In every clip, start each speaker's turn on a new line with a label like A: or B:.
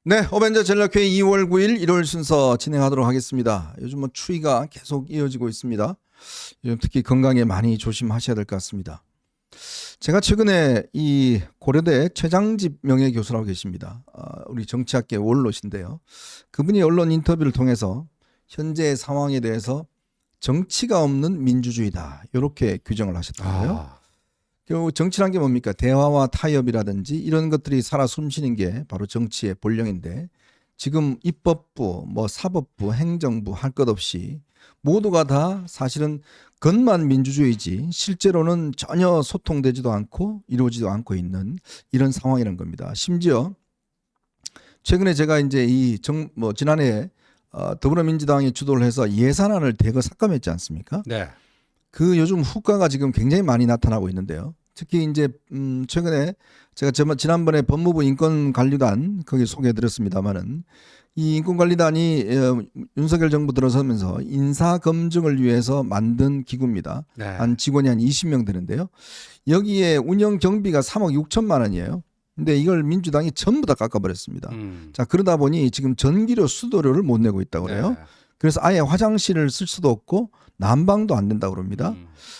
A: 네, 어벤져 전략회의 2월 9일 일요일 순서 진행하도록 하겠습니다. 요즘 추위가 계속 이어지고 있습니다. 요즘 특히 건강에 많이 조심하셔야 될 것 같습니다. 제가 최근에 이 고려대 최장집 명예교수라고 계십니다. 우리 정치학계 원로신데요. 그분이 언론 인터뷰를 통해서 현재 상황에 대해서 정치가 없는 민주주의다, 이렇게 규정을 하셨더라고요. 결국 정치란 게 뭡니까? 대화와 타협이라든지 이런 것들이 살아 숨쉬는 게 바로 정치의 본령인데, 지금 입법부, 사법부, 행정부 할 것 없이 모두가 다 사실은 겉만 민주주의지 실제로는 전혀 소통되지도 않고 이루어지도 않고 있는 이런 상황이라는 겁니다. 심지어 최근에 제가 이제 지난해 더불어민주당이 주도를 해서 예산안을 대거 삭감했지 않습니까?
B: 네.
A: 그 요즘 후과가 지금 굉장히 많이 나타나고 있는데요. 특히 이제 최근에 제가 지난번에 법무부 인권관리단 거기 소개해드렸습니다마는, 이 인권관리단이 윤석열 정부 들어서면서 인사 검증을 위해서 만든 기구입니다.
B: 네.
A: 한 직원이 한 20명 되는데요. 여기에 운영 경비가 3억 6천만 원이에요. 근데 이걸 민주당이 전부 다 깎아버렸습니다. 자, 그러다 보니 지금 전기료, 수도료를 못 내고 있다고 그래요.
B: 네.
A: 그래서 아예 화장실을 쓸 수도 없고 난방도 안 된다고 그럽니다.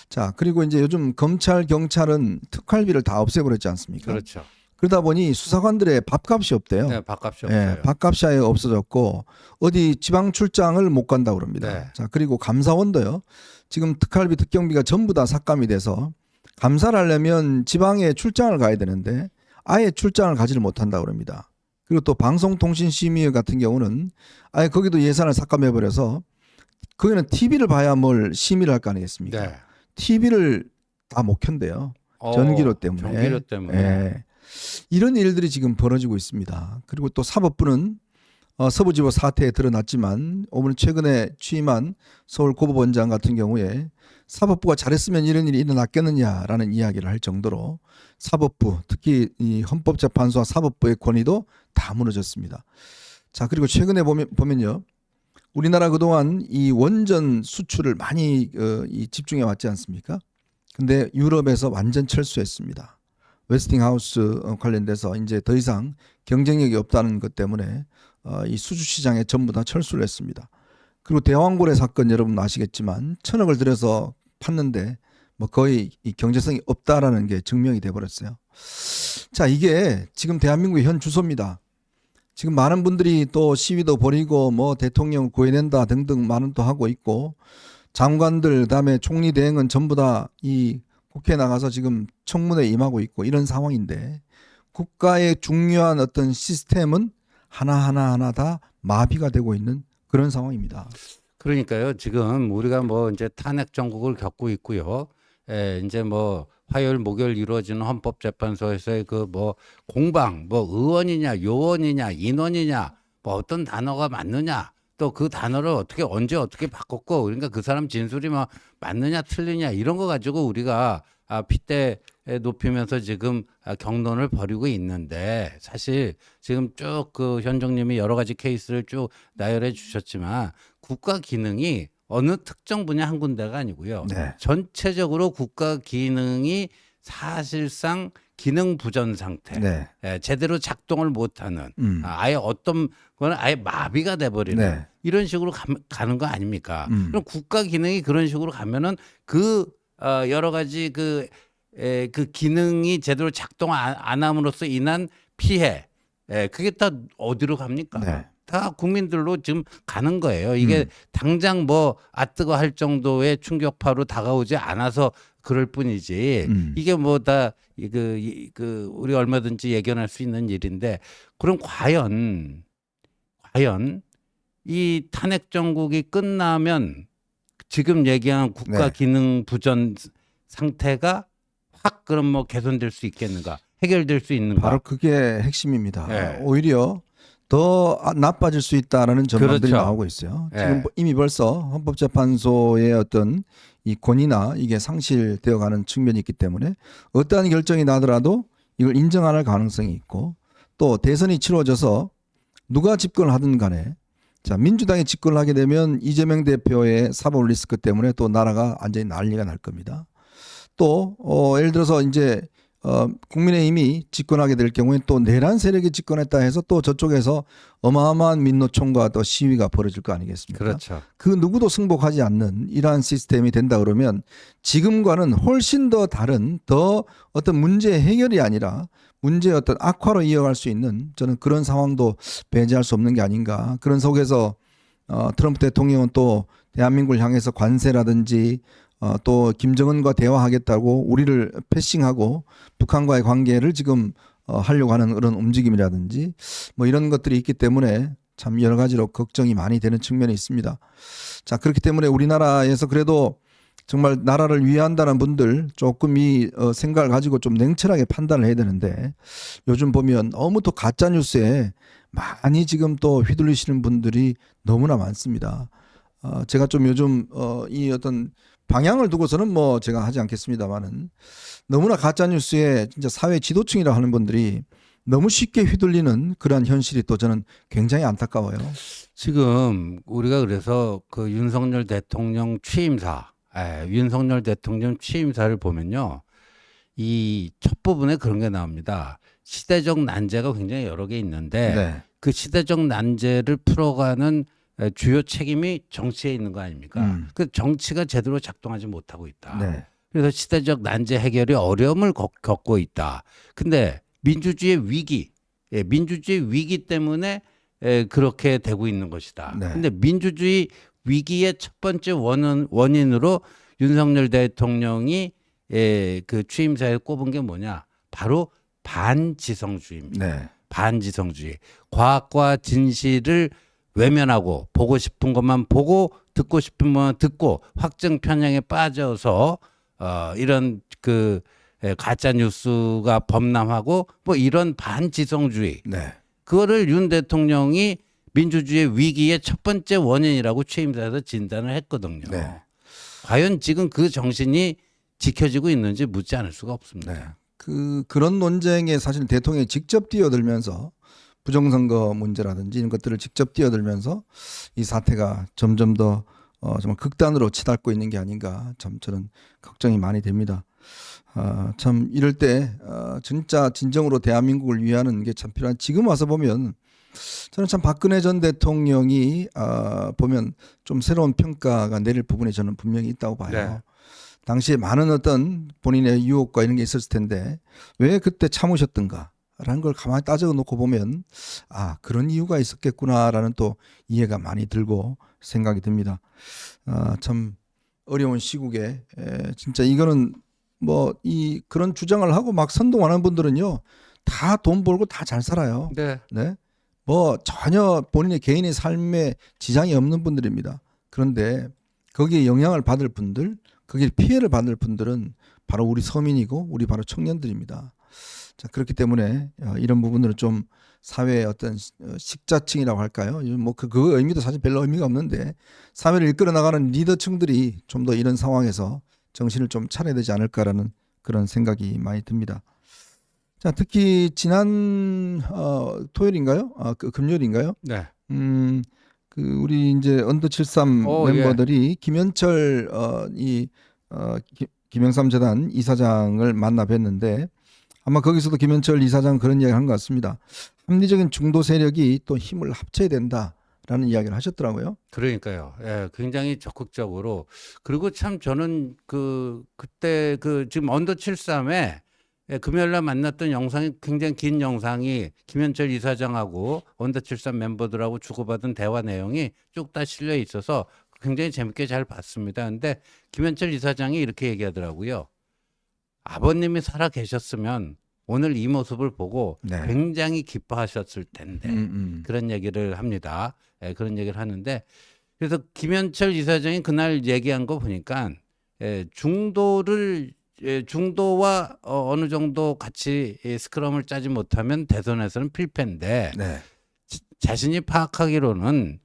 A: 자, 그리고 이제 요즘 검찰, 경찰은 특활비를 다 없애버렸지 않습니까?
B: 그렇죠.
A: 그러다 보니 수사관들의 밥값이 없대요.
B: 네, 밥값이 없어요.
A: 밥값이 아예 없어졌고 어디 지방 출장을 못 간다고 그럽니다.
B: 네.
A: 자, 그리고 감사원도요. 지금 특활비, 특경비가 전부 다 삭감이 돼서 감사를 하려면 지방에 출장을 가야 되는데 아예 출장을 가지를 못한다고 그럽니다. 그리고 또 방송통신심의 같은 경우는 아예 거기도 예산을 삭감해버려서 거기는 TV를 봐야 뭘 심의를 할 거 아니겠습니까?
B: 네.
A: TV를 다 못 켠대요. 전기료 때문에.
B: 전기료 때문에.
A: 예. 이런 일들이 지금 벌어지고 있습니다. 그리고 또 사법부는 서부지법 사태에 드러났지만 오늘 최근에 취임한 서울고법원장 같은 경우에 사법부가 잘했으면 이런 일이 일어났겠느냐라는 이야기를 할 정도로 사법부, 특히 이 헌법재판소와 사법부의 권위도 다 무너졌습니다. 자, 그리고 최근에 보면요, 우리나라 그동안 이 원전 수출을 많이 집중해 왔지 않습니까? 근데 유럽에서 완전 철수했습니다. 웨스팅하우스 관련돼서 이제 더 이상 경쟁력이 없다는 것 때문에 이 수주 시장에 전부 다 철수를 했습니다. 그리고 대왕고래 사건 여러분 아시겠지만 1,000억을 들여서 팠는데 거의 이 경제성이 없다라는 게 증명이 돼 버렸어요. 자, 이게 지금 대한민국의 현 주소입니다. 지금 많은 분들이 또 시위도 벌이고 대통령 구해낸다 등등 많은 또 하고 있고, 장관들 그다음에 총리 대행은 전부 다 이 국회에 나가서 지금 청문회에 임하고 있고 이런 상황인데, 국가의 중요한 어떤 시스템은 하나하나 다 마비가 되고 있는 그런 상황입니다.
B: 그러니까요. 지금 우리가 이제 탄핵 정국을 겪고 있고요. 이제 화요일, 목요일 이루어지는 헌법재판소에서의 공방, 의원이냐, 요원이냐, 인원이냐, 어떤 단어가 맞느냐, 또 그 단어를 언제 어떻게 바꿨고, 그러니까 그 사람 진술이 맞느냐, 틀리냐, 이런 거 가지고 우리가 핏대 높이면서 지금 경론을 벌이고 있는데, 사실 지금 쭉 현정님이 여러 가지 케이스를 쭉 나열해 주셨지만 국가 기능이 어느 특정 분야 한 군데가 아니고요.
A: 네.
B: 전체적으로 국가 기능이 사실상 기능 부전 상태,
A: 네.
B: 제대로 작동을 못하는, 아예 어떤 거는 아예 마비가 돼버리는,
A: 네.
B: 이런 식으로 가는 거 아닙니까? 그럼 국가 기능이 그런 식으로 가면은 여러 가지 그 기능이 제대로 작동 안 함으로써 인한 피해, 그게 다 어디로 갑니까?
A: 네.
B: 다 국민들로 지금 가는 거예요. 이게 당장 뜨거 할 정도의 충격파로 다가오지 않아서 그럴 뿐이지. 이게 우리 얼마든지 예견할 수 있는 일인데, 그럼 과연 이 탄핵 정국이 끝나면 지금 얘기한 국가 기능 부전 상태가 확 그럼 개선될 수 있겠는가? 해결될 수 있는가?
A: 바로 그게 핵심입니다.
B: 네.
A: 오히려 더 나빠질 수 있다라는 전망들이
B: 그렇죠.
A: 나오고 있어요.
B: 네.
A: 지금 이미 벌써 헌법재판소의 어떤 이 권위나 이게 상실되어가는 측면이 있기 때문에 어떠한 결정이 나더라도 이걸 인정 안 할 가능성이 있고, 또 대선이 치러져서 누가 집권을 하든 간에, 자, 민주당이 집권을 하게 되면 이재명 대표의 사법 리스크 때문에 또 나라가 완전히 난리가 날 겁니다. 또 예를 들어서 이제 국민의힘이 집권하게 될 경우에 또 내란 세력이 집권했다 해서 또 저쪽에서 어마어마한 민노총과 또 시위가 벌어질 거 아니겠습니까?
B: 그렇죠.
A: 그 누구도 승복하지 않는 이러한 시스템이 된다 그러면 지금과는 훨씬 더 다른 더 어떤 문제 해결이 아니라 문제의 어떤 악화로 이어갈 수 있는 저는 그런 상황도 배제할 수 없는 게 아닌가. 그런 속에서 트럼프 대통령은 또 대한민국을 향해서 관세라든지 또 김정은과 대화하겠다고 우리를 패싱하고 북한과의 관계를 지금 하려고 하는 그런 움직임이라든지 뭐 이런 것들이 있기 때문에 참 여러 가지로 걱정이 많이 되는 측면이 있습니다. 자, 그렇기 때문에 우리나라에서 그래도 정말 나라를 위한다는 분들 조금 이 생각을 가지고 좀 냉철하게 판단을 해야 되는데 요즘 보면 너무 또 가짜 뉴스에 많이 지금 또 휘둘리시는 분들이 너무나 많습니다. 제가 좀 요즘 이 어떤 방향을 두고서는 뭐 제가 하지 않겠습니다만은 너무나 가짜 뉴스에 진짜 사회 지도층이라 하는 분들이 너무 쉽게 휘둘리는 그러한 현실이 또 저는 굉장히 안타까워요.
B: 지금 우리가 그래서 그 윤석열 대통령 취임사, 윤석열 대통령 취임사를 보면요. 이 첫 부분에 그런 게 나옵니다. 시대적 난제가 굉장히 여러 개 있는데
A: 네.
B: 그 시대적 난제를 풀어가는 주요 책임이 정치에 있는 거 아닙니까? 그 정치가 제대로 작동하지 못하고 있다.
A: 네.
B: 그래서 시대적 난제 해결이 어려움을 겪고 있다. 근데 민주주의 위기, 민주주의 위기 때문에 그렇게 되고 있는 것이다.
A: 네.
B: 근데 민주주의 위기의 첫 번째 원인으로 윤석열 대통령이 그 취임사에 꼽은 게 뭐냐? 바로 반지성주의입니다.
A: 네.
B: 반지성주의. 과학과 진실을 외면하고 보고 싶은 것만 보고 듣고 싶은 것만 듣고 확증 편향에 빠져서 이런 그 가짜 뉴스가 범람하고 뭐 이런 반지성주의.
A: 네.
B: 그거를 윤 대통령이 민주주의 위기의 첫 번째 원인이라고 취임사에서 진단을 했거든요.
A: 네.
B: 과연 지금 그 정신이 지켜지고 있는지 묻지 않을 수가 없습니다.
A: 네. 그런 논쟁에 사실 대통령이 직접 뛰어들면서 부정선거 문제라든지 이런 것들을 직접 뛰어들면서 이 사태가 점점 더 정말 극단으로 치닫고 있는 게 아닌가 참 저는 걱정이 많이 됩니다. 참 이럴 때 진짜 진정으로 대한민국을 위하는 게 참 필요한 지금 와서 보면 저는 참 박근혜 전 대통령이 보면 좀 새로운 평가가 내릴 부분이 저는 분명히 있다고 봐요.
B: 네.
A: 당시에 많은 어떤 본인의 유혹과 이런 게 있었을 텐데 왜 그때 참으셨던가라는 걸 가만히 따져 놓고 보면 그런 이유가 있었겠구나라는 또 이해가 많이 들고 생각이 듭니다. 참 어려운 시국에 진짜 이거는 뭐 그런 주장을 하고 막 선동하는 분들은요 다 돈 벌고 다 잘 살아요.
B: 네.
A: 네. 뭐 전혀 본인의 개인의 삶에 지장이 없는 분들입니다. 그런데 거기에 영향을 받을 분들, 거기에 피해를 받을 분들은 바로 우리 서민이고 우리 바로 청년들입니다. 자, 그렇기 때문에 이런 부분들은 좀 사회의 어떤 식자층이라고 할까요? 뭐 그 의미도 사실 별로 의미가 없는데 사회를 이끌어 나가는 리더층들이 좀 더 이런 상황에서 정신을 좀 차려야 되지 않을까라는 그런 생각이 많이 듭니다. 자, 특히 지난 토요일인가요? 그 금요일인가요?
B: 네.
A: 우리 이제 언더 73 멤버들이 김현철 김영삼 재단 이사장을 만나 뵀는데 아마 거기서도 김현철 이사장 그런 이야기를 한 것 같습니다. 합리적인 중도 세력이 또 힘을 합쳐야 된다라는 이야기를 하셨더라고요.
B: 그러니까요. 예, 굉장히 적극적으로. 그리고 참 저는 그때 지금 언더 73에 금요일 날 만났던 영상이 굉장히 긴 영상이 김현철 이사장하고 언더 73 멤버들하고 주고받은 대화 내용이 쭉 다 실려 있어서 굉장히 재밌게 잘 봤습니다. 근데 김현철 이사장이 이렇게 얘기하더라고요. 아버님이 살아 계셨으면 오늘 이 모습을 보고
A: 네.
B: 굉장히 기뻐하셨을 텐데 그런 얘기를 합니다. 그런 얘기를 하는데 그래서 김현철 이사장이 그날 얘기한 거 보니까 중도와 어느 정도 같이 스크럼을 짜지 못하면 대선에서는 필패인데
A: 네.
B: 자신이 파악하기로는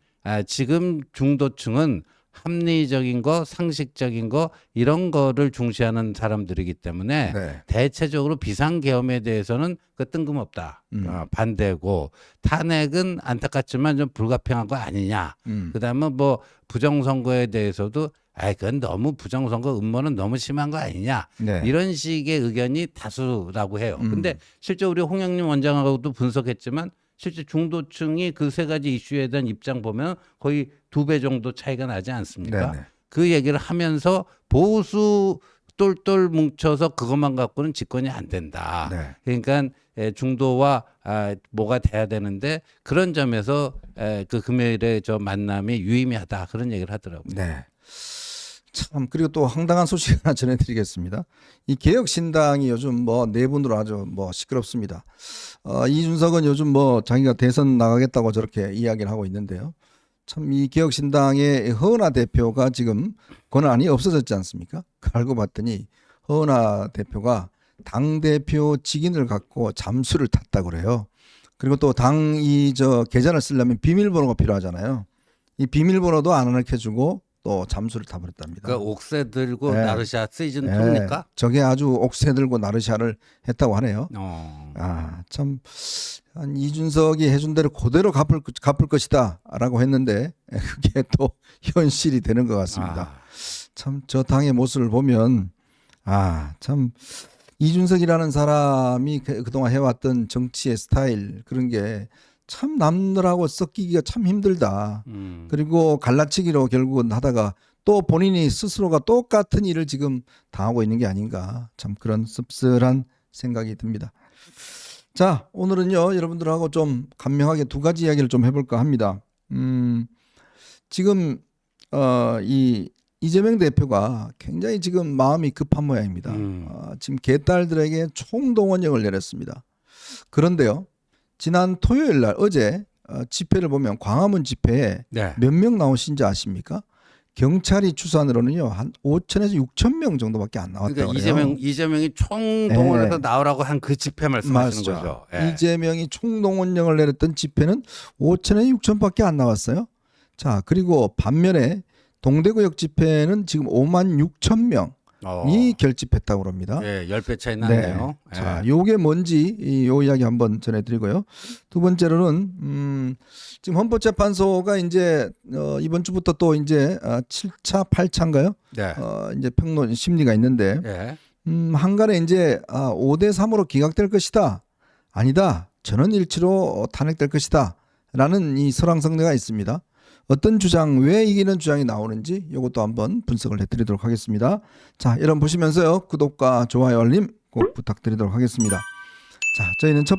B: 지금 중도층은 합리적인 거, 상식적인 거 이런 거를 중시하는 사람들이기 때문에
A: 네.
B: 대체적으로 비상계엄에 대해서는 뜬금없다. 반대고 탄핵은 안타깝지만 좀 불가피한 거 아니냐. 그다음에 뭐 부정선거에 대해서도 아, 그건 너무 부정선거 음모는 너무 심한 거 아니냐.
A: 네.
B: 이런 식의 의견이 다수라고 해요. 근데 실제 우리 홍영림 원장하고도 분석했지만 실제 중도층이 그 세 가지 이슈에 대한 입장 보면 거의 2배 정도 차이가 나지 않습니까?
A: 네네.
B: 그 얘기를 하면서 보수 똘똘 뭉쳐서 그것만 갖고는 집권이 안 된다.
A: 네.
B: 그러니까 중도와 뭐가 돼야 되는데 그런 점에서 그 금요일에 저 만남이 유의미하다 그런 얘기를 하더라고요.
A: 네. 참 그리고 또 황당한 소식 하나 전해드리겠습니다. 이 개혁신당이 요즘 뭐 내분으로 아주 뭐 시끄럽습니다. 이준석은 요즘 뭐 자기가 대선 나가겠다고 저렇게 이야기를 하고 있는데요. 참 이 개혁신당의 허은하 대표가 지금 권한이 없어졌지 않습니까? 알고 봤더니 허은하 대표가 당 대표 직인을 갖고 잠수를 탔다 그래요. 그리고 또 당이 저 계좌를 쓰려면 비밀번호가 필요하잖아요. 이 비밀번호도 안 알려주고 또 잠수를 타버렸답니다.
B: 그 옥새 들고
A: 네.
B: 나르샤 시즌
A: 네.
B: 2입니까?
A: 저게 아주 옥새 들고 나르샤를 했다고 하네요. 참 한 이준석이 해준 대로 그대로 갚을 것이다라고 했는데 그게 또 현실이 되는 것 같습니다. 참 저 당의 모습을 보면 참 이준석이라는 사람이 그동안 해왔던 정치의 스타일 그런 게 참 남들하고 섞이기가 참 힘들다. 그리고 갈라치기로 결국은 하다가 또 본인이 스스로가 똑같은 일을 지금 당하고 있는 게 아닌가. 참 그런 씁쓸한 생각이 듭니다. 자, 오늘은요 여러분들하고 좀 간명하게 두 가지 이야기를 좀 해볼까 합니다. 지금 이 이재명 대표가 굉장히 지금 마음이 급한 모양입니다. 지금 개딸들에게 총동원령을 내렸습니다. 그런데요, 지난 토요일 날 어제 집회를 보면 광화문 집회에
B: 네.
A: 몇 명 나오신지 아십니까? 경찰이 추산으로는요 한 5천에서 6천 명 정도밖에 안 나왔다고
B: 그러니까
A: 그래요.
B: 이재명이 총동원해서
A: 네.
B: 나오라고 한 그 집회 말씀하시는
A: 맞죠.
B: 거죠. 예.
A: 이재명이 총동원령을 내렸던 집회는 5천에서 6천밖에 안 나왔어요. 자, 그리고 반면에 동대구역 집회는 지금 5만 6천 명이 결집했다고 합니다.
B: 예, 10배 차이 나네요. 예.
A: 자, 요게 뭔지 요 이야기 한번 전해드리고요. 두 번째로는 지금 헌법재판소가 이제 이번 주부터 또 이제 7차, 8차인가요?
B: 네.
A: 이제 평론 심리가 있는데
B: 예.
A: 한간에 이제 5대 3으로 기각될 것이다. 아니다. 전원일치로 탄핵될 것이다. 라는 이 설왕설래가 있습니다. 어떤 주장, 왜 이기는 주장이 나오는지 이것도 한번 분석을 해드리도록 하겠습니다. 자, 여러분 보시면서요. 구독과 좋아요, 알림 꼭 부탁드리도록 하겠습니다. 자, 저희는 첫